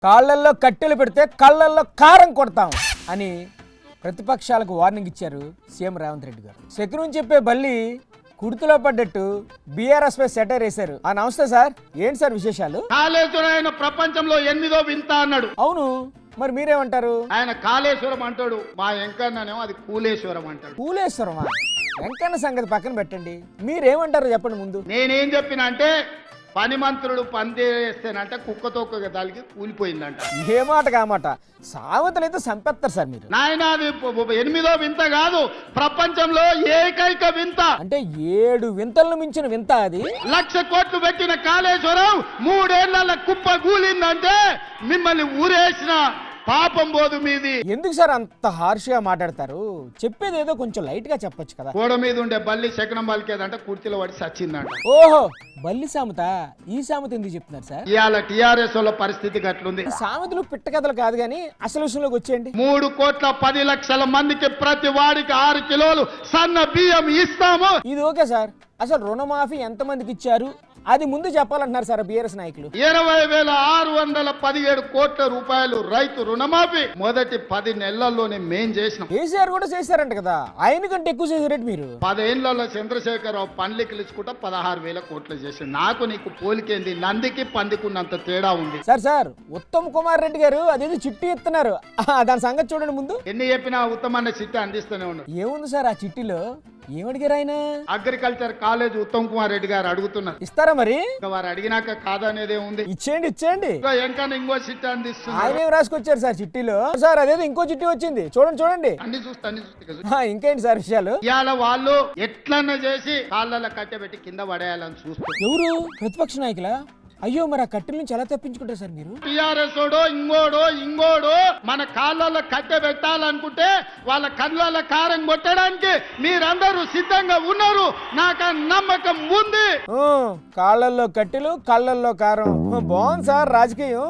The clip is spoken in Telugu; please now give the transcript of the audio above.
కాళ్ళల్లో కట్టెలు పెడితే కళ్ళల్లో కారం కొడతాం అని ప్రతిపక్షాలకు వార్నింగ్ ఇచ్చారు సీఎం రేవంత్ రెడ్డి గారు. శకునం చెప్పే బల్లి కుర్తులో పడ్డట్టు బీఆర్ఎస్ పై సెటైర్ వేశారు. నమస్తే సార్, ఏంటి సార్ విశేషాలు? కాళేశ్వరం ప్రపంచంలో 8వ వింత అన్నాడు. అవును, మరి మీరేమంటారు? ఆయన కాళేశ్వరం అంటాడు, మా వెంకన్ననేమో అది కూలేశ్వరం అంటాడు. కూలేశ్వరమా? వెంకన్న సంగతి పక్కన పెట్టండి, మీరేమంటారు చెప్పండి ముందు. నేనేం చెప్పిన అంటే పని మంత్రుడు పందేస్తేనంట కుక్కతో దానికి కూలిపోయిందంట. ఏ మాట కామాట సామెతలు అయితే సంపెత్తారు సార్ మీరు. నాయన అది 8వ వింత కాదు, ప్రపంచంలో ఏకైక వింత. అంటే 7 వింతలను మించిన వింత అది. 1,00,000 కోట్లు పెట్టిన కాళేశ్వరం 3 ఏళ్ల కుప్ప కూలిందంటే మిమ్మల్ని ఊరేసిన పాపం పోదు మీది. ఎందుకు సార్ అంత హార్ష్గా మాట్లాడతారు? చెప్పేది ఏదో కొంచెం లైట్ గా చెప్పొచ్చు కదా. గోడ మీద ఉండే బల్లి శకనం బలికేదంట, కుర్చీలో పడి సచ్చిందంట. ఓహో, బల్లి సామెత. ఈ సామెత ఎందుకు చెప్తున్నారు సార్? ఇవాళ టీఆర్ఎస్ వాళ్ళ పరిస్థితి గట్లుంది. సామెతలు పిట్ట కథలు కాదు కానీ అసలు విషయంలోకి వచ్చేయండి. 3,10,00,000 మందికి ప్రతి వాడికి 6 కిలోలు సన్న బియ్యం ఇస్తాము. ఇది ఓకే సార్, అసలు రుణమాఫీ ఎంత మందికి ఇచ్చారు అది ముందు చెప్పాలంటున్నారు సార్ బీఆర్ఎస్ నాయకులు. 20,617 కోట్ల రూపాయలు రైతు రుణమాఫీ మొదటి 10 నెలల్లోనే మేం చేసినాం. కేసీఆర్ కూడా చేశారంట కదా, ఆయన కంటే ఎక్కువ చేశారట మీరు. 10 ఏళ్లలో చంద్రశేఖరరావు పండ్లకి ఇచ్చుకుంటా 16,000 కోట్లు చేసి. నాకు నీకు పోలికేంది? నందికి పందికున్నంత తేడా ఉంది. సార్ ఉత్తమ్ కుమార్ రెడ్డి గారు అదేదో చిట్టి ఇస్తున్నారు, దాని సంగతి చూడండి ముందు. ఎన్ని చెప్పినా ఉత్తమన్న చిట్టి అందిస్తూనే ఉన్నాడు. ఏముంది సార్ ఆ చిట్టిలో? ఏమడిగారు ఆయన? అగ్రికల్చర్ కాలేజ్ ఉత్తమ్ కుమార్ రెడ్డి గారు అడుగుతున్నారు. ఇస్తారా మరి? వారు అడిగినాక కాదనేదే ఉంది. ఇచ్చేయండి. ఇంకా ఇంకో చిట్టి అందిస్తున్నారు. ఆయన ఏం రాసుకొచ్చారు సార్ చిట్టిలో? సార్ అదేదో ఇంకో చిట్టి వచ్చింది, చూడండి. అన్ని చూస్తా. ఇంకేంటి సార్ విషయాలు? ఇవాళ వాళ్ళు ఎట్లన్నా చేసి కాళ్ళలో కట్టెబెట్టి కింద పడేయాలని చూస్తారు. ఎవరు? ప్రతిపక్ష నాయకులా? అయ్యో, మరి ఆ కట్టెల నుంచి ఎలా తప్పించుకుంటారు సార్ మీరు? టీఆర్ఎస్ ఇంగోడో మన కాళ్ళలో కట్టె పెట్టాలనుకుంటే వాళ్ళ కళ్ళలో కారం కొట్టడానికి మీరందరూ సిద్ధంగా ఉన్నారు. నాకు నమ్మకం ఉంది. కాళ్ళల్లో కట్టెలు, కళ్ళల్లో కారం. బాగుంది సార్ రాజకీయం.